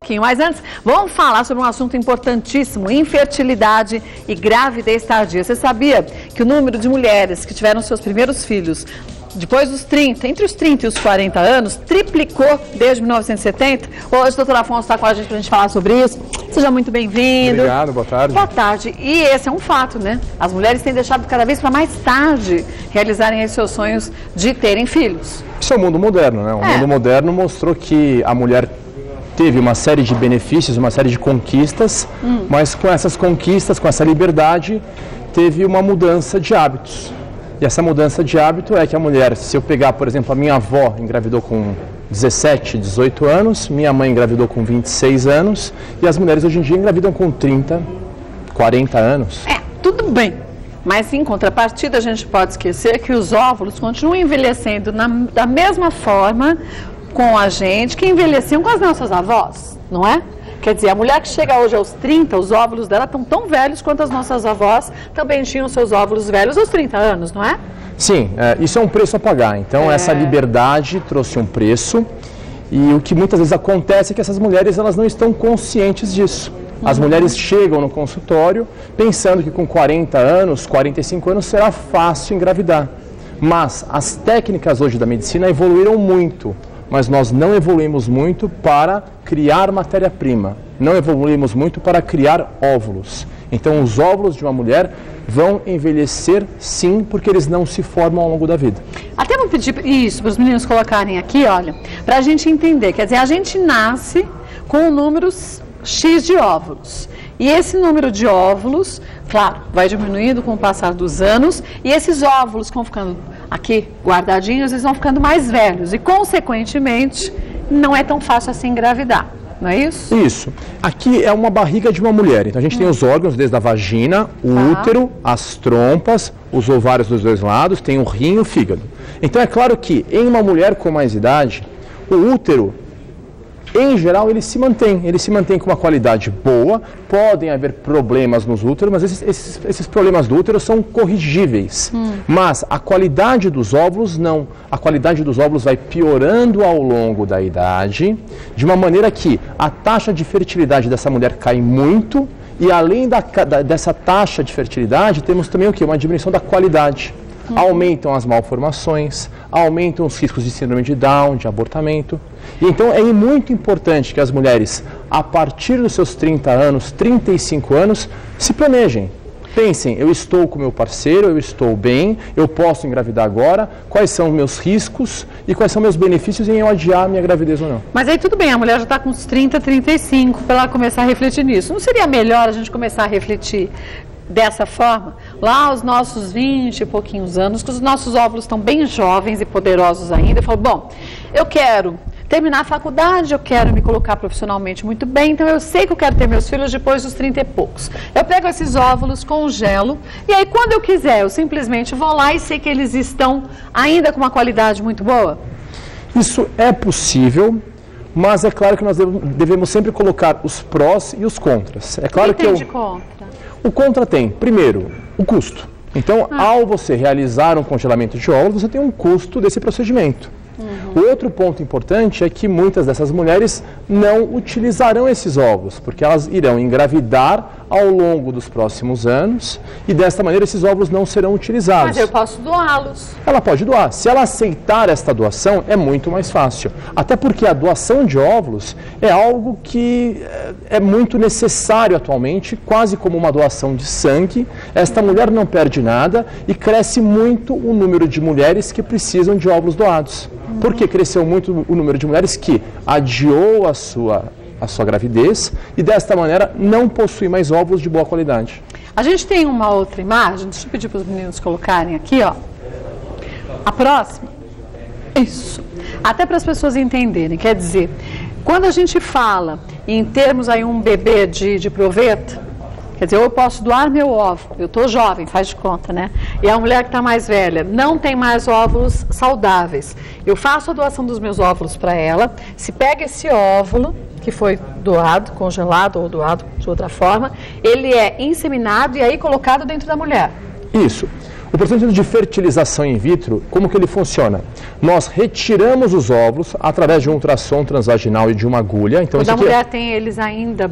pouquinho. Mas antes, vamos falar sobre um assunto importantíssimo, infertilidade e gravidez tardia. Você sabia que o número de mulheres que tiveram seus primeiros filhos depois dos 30, entre os 30 e os 40 anos, triplicou desde 1970. Hoje o doutor Afonso está com a gente para a gente falar sobre isso. Seja muito bem-vindo. Obrigado, boa tarde. Boa tarde. E esse é um fato, né? As mulheres têm deixado cada vez para mais tarde realizarem os seus sonhos de terem filhos. Isso é o mundo moderno, né? O mundo moderno mostrou que a mulher teve uma série de benefícios, uma série de conquistas, mas com essas conquistas, com essa liberdade, teve uma mudança de hábitos. E essa mudança de hábito é que a mulher, se eu pegar, por exemplo, a minha avó engravidou com 17, 18 anos, minha mãe engravidou com 26 anos, e as mulheres hoje em dia engravidam com 30, 40 anos. Tudo bem. Mas, em contrapartida, a gente pode esquecer que os óvulos continuam envelhecendo da mesma forma com a gente que envelheciam com as nossas avós, não é? Quer dizer, a mulher que chega hoje aos 30, os óvulos dela estão tão velhos quanto as nossas avós também tinham seus óvulos velhos aos 30 anos, não é? Sim, isso é um preço a pagar. Então, essa liberdade trouxe um preço e o que muitas vezes acontece é que essas mulheres elas não estão conscientes disso. As mulheres chegam no consultório pensando que com 40 anos, 45 anos será fácil engravidar. Mas as técnicas hoje da medicina evoluíram muito. Mas nós não evoluímos muito para criar matéria-prima, não evoluímos muito para criar óvulos. Então, os óvulos de uma mulher vão envelhecer, sim, porque eles não se formam ao longo da vida. Até vou pedir isso para os meninos colocarem aqui, olha, para a gente entender. Quer dizer, a gente nasce com um número X de óvulos. E esse número de óvulos, claro, vai diminuindo com o passar dos anos, e esses óvulos que vão ficando aqui guardadinhos, eles vão ficando mais velhos e, consequentemente, não é tão fácil assim engravidar, não é isso? Isso. Aqui é uma barriga de uma mulher. Então, a gente tem os órgãos desde a vagina, o útero, as trompas, os ovários dos dois lados, tem o rim e o fígado. Então, é claro que em uma mulher com mais idade, o útero, em geral, ele se mantém com uma qualidade boa. Podem haver problemas nos úteros, mas esses problemas do útero são corrigíveis. Mas a qualidade dos óvulos não. A qualidade dos óvulos vai piorando ao longo da idade, de uma maneira que a taxa de fertilidade dessa mulher cai muito e além dessa taxa de fertilidade, temos também o quê? Uma diminuição da qualidade. Aumentam as malformações, aumentam os riscos de síndrome de Down, de abortamento. E então é muito importante que as mulheres, a partir dos seus 30 anos, 35 anos, se planejem. Pensem, eu estou com meu parceiro, eu estou bem, eu posso engravidar agora, quais são os meus riscos e quais são meus benefícios em eu adiar a minha gravidez ou não. Mas aí tudo bem, a mulher já está com uns 30, 35 para ela começar a refletir nisso. Não seria melhor a gente começar a refletir dessa forma, lá aos nossos 20 e pouquinhos anos, que os nossos óvulos estão bem jovens e poderosos ainda, eu falo, bom, eu quero terminar a faculdade, eu quero me colocar profissionalmente muito bem, então eu sei que eu quero ter meus filhos depois dos 30 e poucos. Eu pego esses óvulos, congelo, e aí quando eu quiser, eu simplesmente vou lá e sei que eles estão ainda com uma qualidade muito boa? Isso é possível, mas é claro que nós devemos sempre colocar os prós e os contras. É claro que de contra? O contra tem, primeiro, o custo. Então, ao você realizar um congelamento de óvulos, você tem um custo desse procedimento. O outro ponto importante é que muitas dessas mulheres não utilizarão esses óvulos, porque elas irão engravidar ao longo dos próximos anos e desta maneira esses óvulos não serão utilizados. Mas eu posso doá-los. Ela pode doar. Se ela aceitar esta doação, é muito mais fácil. Até porque a doação de óvulos é algo que é muito necessário atualmente, quase como uma doação de sangue. Esta mulher não perde nada e cresce muito o número de mulheres que precisam de óvulos doados. Porque cresceu muito o número de mulheres que adiou a sua gravidez e desta maneira não possui mais óvulos de boa qualidade. A gente tem uma outra imagem, deixa eu pedir para os meninos colocarem aqui, ó. A próxima. Isso. Até para as pessoas entenderem, quer dizer, quando a gente fala em termos aí um bebê de proveta, quer dizer, eu posso doar meu óvulo, eu estou jovem, faz de conta, né? E a mulher que está mais velha não tem mais óvulos saudáveis. Eu faço a doação dos meus óvulos para ela, se pega esse óvulo, que foi doado, congelado ou doado de outra forma, ele é inseminado e aí colocado dentro da mulher. Isso. O procedimento de fertilização in vitro, como que ele funciona? Nós retiramos os óvulos através de um ultrassom transvaginal e de uma agulha. Então, quando a mulher tem eles ainda...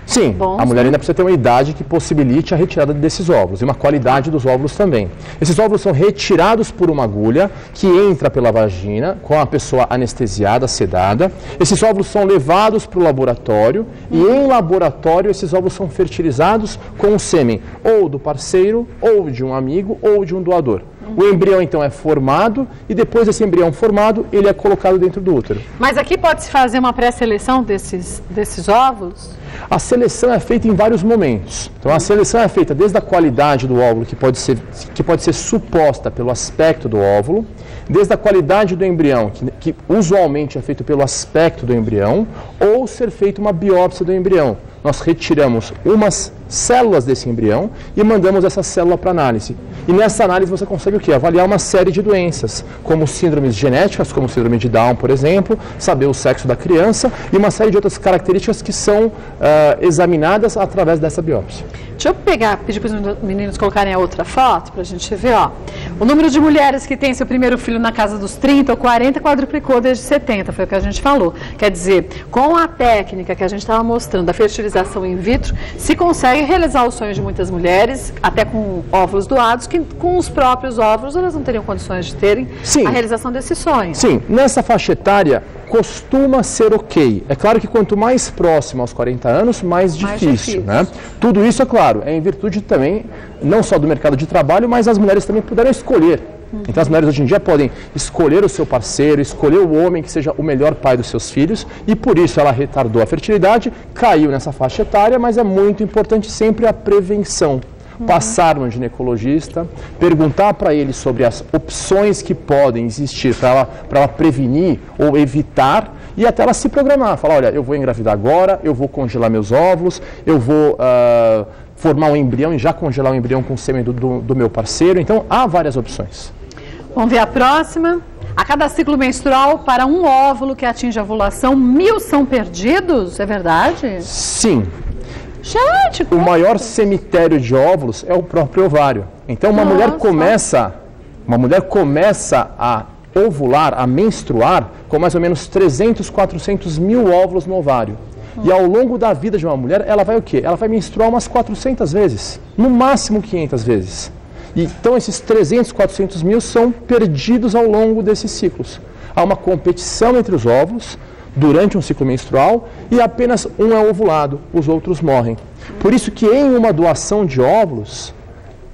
Sim, bons, a mulher né? ainda precisa ter uma idade que possibilite a retirada desses óvulos e uma qualidade dos óvulos também. Esses óvulos são retirados por uma agulha que entra pela vagina com a pessoa anestesiada, sedada. Esses óvulos são levados para o laboratório e em laboratório esses óvulos são fertilizados com o sêmen ou do parceiro, ou de um amigo, ou de um doador. O embrião, então, é formado e depois desse embrião formado, ele é colocado dentro do útero. Mas aqui pode-se fazer uma pré-seleção desses óvulos? A seleção é feita em vários momentos. Então, a seleção é feita desde a qualidade do óvulo, que pode ser suposta pelo aspecto do óvulo, desde a qualidade do embrião, que usualmente é feito pelo aspecto do embrião, ou ser feita uma biópsia do embrião. Nós retiramos umas células desse embrião e mandamos essa célula para análise. E nessa análise você consegue o quê? Avaliar uma série de doenças, como síndromes genéticas, como síndrome de Down, por exemplo, saber o sexo da criança e uma série de outras características que são examinadas através dessa biópsia. Deixa eu pedir para os meninos colocarem a outra foto para a gente ver, ó. O número de mulheres que têm seu primeiro filho na casa dos 30 ou 40 quadruplicou desde 70, foi o que a gente falou. Quer dizer, com a técnica que a gente estava mostrando, da fertilização in vitro, se consegue realizar os sonhos de muitas mulheres, até com óvulos doados, que com os próprios óvulos elas não teriam condições de terem a realização desses sonhos. Sim, nessa faixa etária costuma ser ok. É claro que quanto mais próximo aos 40 anos, mais difícil, né? Tudo isso, é claro, é em virtude também, não só do mercado de trabalho, mas as mulheres também puderam escolher. Então as mulheres hoje em dia podem escolher o seu parceiro, escolher o homem que seja o melhor pai dos seus filhos e por isso ela retardou a fertilidade, caiu nessa faixa etária, mas é muito importante sempre a prevenção. Passar no ginecologista, perguntar para ele sobre as opções que podem existir para ela prevenir ou evitar e até ela se programar, falar, olha, eu vou engravidar agora, eu vou congelar meus óvulos, eu vou formar um embrião e já congelar o embrião com o sêmen do meu parceiro, então há várias opções. Vamos ver a próxima. A cada ciclo menstrual, para um óvulo que atinge a ovulação, 1000 são perdidos, é verdade? Sim. Gente, o maior cemitério de óvulos é o próprio ovário. Então uma mulher começa a ovular, a menstruar, com mais ou menos 300, 400 mil óvulos no ovário. E ao longo da vida de uma mulher, ela vai o quê? Ela vai menstruar umas 400 vezes, no máximo 500 vezes. Então esses 300, 400 mil são perdidos ao longo desses ciclos. Há uma competição entre os óvulos durante um ciclo menstrual e apenas um é ovulado, os outros morrem. Por isso que em uma doação de óvulos,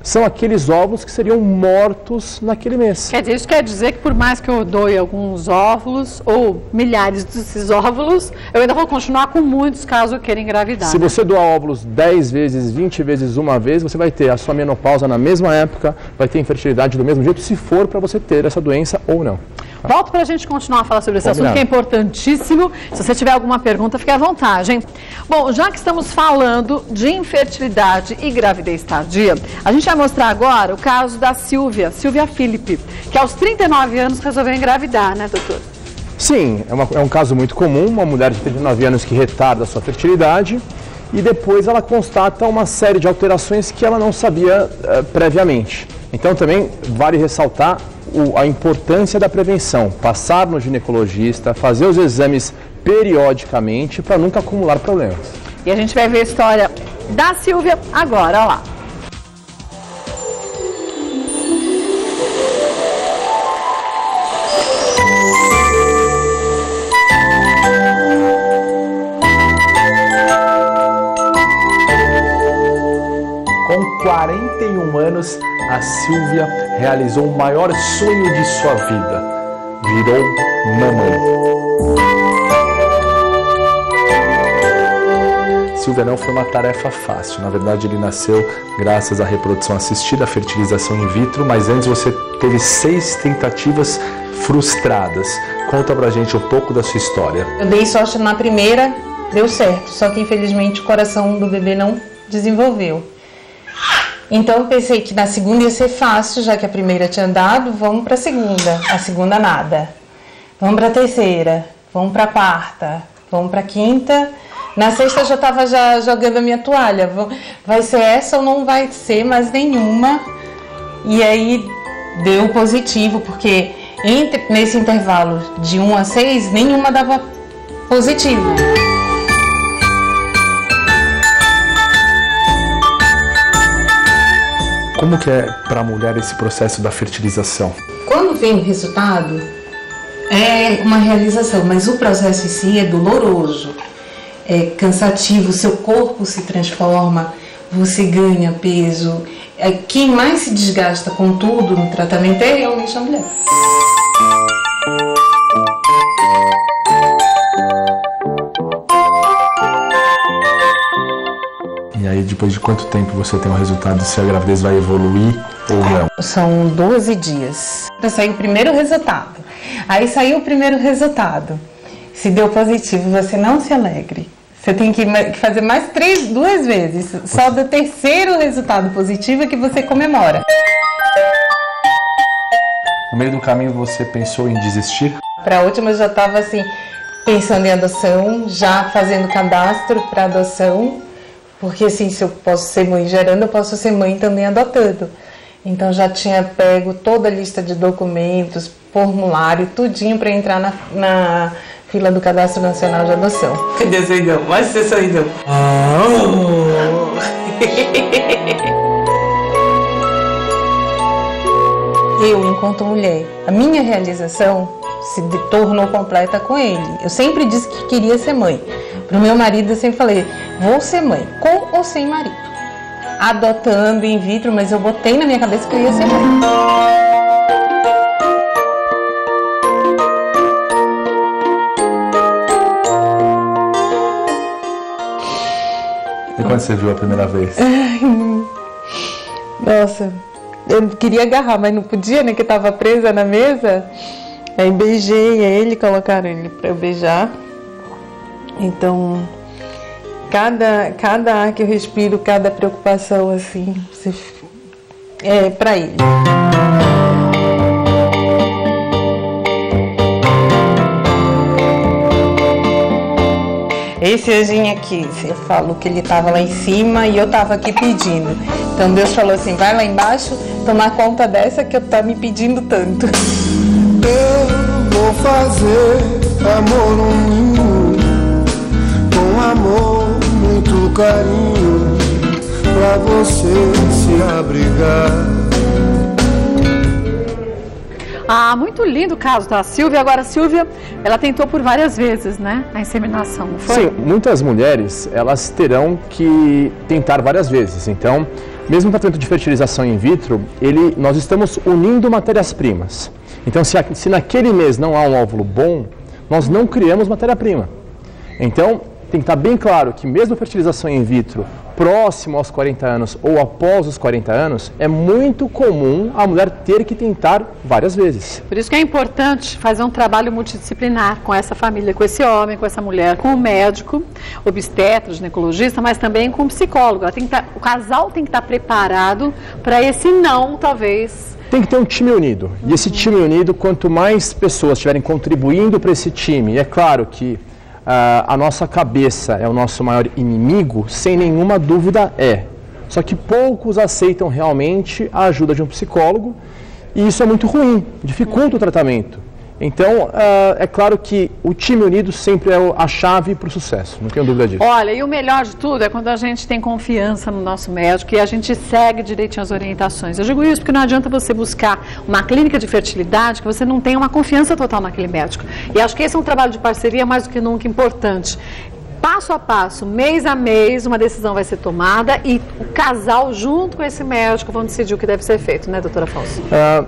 são aqueles óvulos que seriam mortos naquele mês. Isso quer dizer que por mais que eu doe alguns óvulos, ou milhares desses óvulos, eu ainda vou continuar com muitos caso eu queira engravidar. Se você doar óvulos 10 vezes, 20 vezes uma vez, você vai ter a sua menopausa na mesma época, vai ter infertilidade do mesmo jeito, se for para você ter essa doença ou não. Volto para a gente continuar a falar sobre esse assunto, que é importantíssimo. Se você tiver alguma pergunta, fique à vontade, hein? Bom, já que estamos falando de infertilidade e gravidez tardia, a gente vai mostrar agora o caso da Silvia Filipe, que aos 39 anos resolveu engravidar, né, doutor? Sim, é um caso muito comum, uma mulher de 39 anos que retarda a sua fertilidade e depois ela constata uma série de alterações que ela não sabia previamente. Então também vale ressaltar a importância da prevenção, passar no ginecologista, fazer os exames periodicamente para nunca acumular problemas. E a gente vai ver a história da Silvia agora, olha lá. Com 41 anos, a Silvia realizou o maior sonho de sua vida. Virou mamãe. Silvia não foi uma tarefa fácil. Na verdade, ele nasceu graças à reprodução assistida, à fertilização in vitro, mas antes você teve 6 tentativas frustradas. Conta pra gente um pouco da sua história. Eu dei sorte na primeira, deu certo, só que infelizmente o coração do bebê não desenvolveu. Então eu pensei que na segunda ia ser fácil, já que a primeira tinha dado, vamos para a segunda nada. Vamos para a terceira, vamos para a quarta, vamos para a quinta. Na sexta eu já estava jogando a minha toalha, vai ser essa ou não vai ser mais nenhuma. E aí deu positivo, porque nesse intervalo de 1 a 6, nenhuma dava positivo. Como que é para a mulher esse processo da fertilização? Quando vem o resultado, é uma realização, mas o processo em si é doloroso, é cansativo, seu corpo se transforma, você ganha peso. Quem mais se desgasta com tudo no tratamento é realmente a mulher. E aí, depois de quanto tempo você tem o resultado se a gravidez vai evoluir ou não? São 12 dias. Então, saiu o primeiro resultado. Aí saiu o primeiro resultado. Se deu positivo, você não se alegre. Você tem que fazer mais 2 vezes. Só do terceiro resultado positivo é que você comemora. No meio do caminho você pensou em desistir? Para a última eu já estava assim, pensando em adoção, já fazendo cadastro para adoção. Porque assim, se eu posso ser mãe gerando, eu posso ser mãe também adotando. Então já tinha pego toda a lista de documentos, formulário, tudinho para entrar na fila do Cadastro Nacional de Adoção. Cadê o sorridão? Mostra seu sorridão. Eu, enquanto mulher, a minha realização se tornou completa com ele. Eu sempre disse que queria ser mãe. Para o meu marido eu sempre falei, vou ser mãe, com ou sem marido. Adotando in vitro, mas eu botei na minha cabeça que eu ia ser mãe. E quando você viu a primeira vez? Nossa, eu queria agarrar, mas não podia, né? Que eu tava presa na mesa. Aí beijei ele, colocaram ele para eu beijar. Então, cada ar que eu respiro, cada preocupação, assim, é para ele. Esse anjinho aqui, você falou que ele estava lá em cima e eu estava aqui pedindo. Então Deus falou assim, vai lá embaixo tomar conta dessa que eu tô me pedindo tanto. Eu vou fazer amor no ninho, com amor, muito carinho, pra você se abrigar. Ah, muito lindo o caso da Silvia. Agora, a Silvia, ela tentou por várias vezes, né, a inseminação, não foi? Sim, muitas mulheres, elas terão que tentar várias vezes. Então, mesmo o tratamento de fertilização in vitro, nós estamos unindo matérias-primas. Então, se naquele mês não há um óvulo bom, nós não criamos matéria-prima. Então, tem que estar bem claro que mesmo a fertilização in vitro, próximo aos 40 anos ou após os 40 anos, é muito comum a mulher ter que tentar várias vezes. Por isso que é importante fazer um trabalho multidisciplinar com essa família, com esse homem, com essa mulher, com o médico, obstetra, ginecologista, mas também com o psicólogo. O casal tem que estar preparado para esse não, talvez. Tem que ter um time unido. E esse time unido, quanto mais pessoas estiverem contribuindo para esse time, e é claro que a nossa cabeça é o nosso maior inimigo, sem nenhuma dúvida é. Só que poucos aceitam realmente a ajuda de um psicólogo e isso é muito ruim, dificulta o tratamento. Então, é claro que o time unido sempre é a chave para o sucesso, não tenho dúvida disso. Olha, e o melhor de tudo é quando a gente tem confiança no nosso médico e a gente segue direitinho as orientações. Eu digo isso porque não adianta você buscar uma clínica de fertilidade que você não tenha uma confiança total naquele médico. E acho que esse é um trabalho de parceria mais do que nunca importante. Passo a passo, mês a mês, uma decisão vai ser tomada e o casal, junto com esse médico, vão decidir o que deve ser feito, né, doutora Afonso?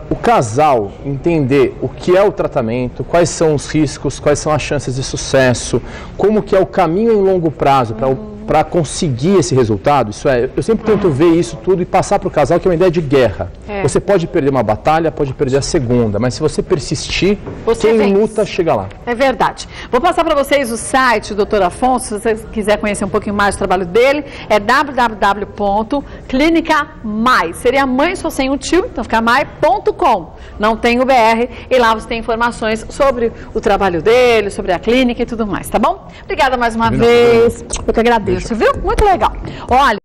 O casal entender o que é o tratamento, quais são os riscos, quais são as chances de sucesso, como que é o caminho em longo prazo para conseguir esse resultado, isso é, eu sempre tento ver isso tudo e passar para o casal que é uma ideia de guerra. Você pode perder uma batalha, pode perder a segunda, mas se você persistir, quem luta chega lá. É verdade. Vou passar para vocês o site do Dr. Afonso, se você quiser conhecer um pouquinho mais do trabalho dele, é www.clinicamai. Seria mãe só sem o tio, então fica mai.com. Não tem o BR e lá você tem informações sobre o trabalho dele, sobre a clínica e tudo mais, tá bom? Obrigada mais uma vez. Eu que agradeço. Viu? Muito legal. Olha.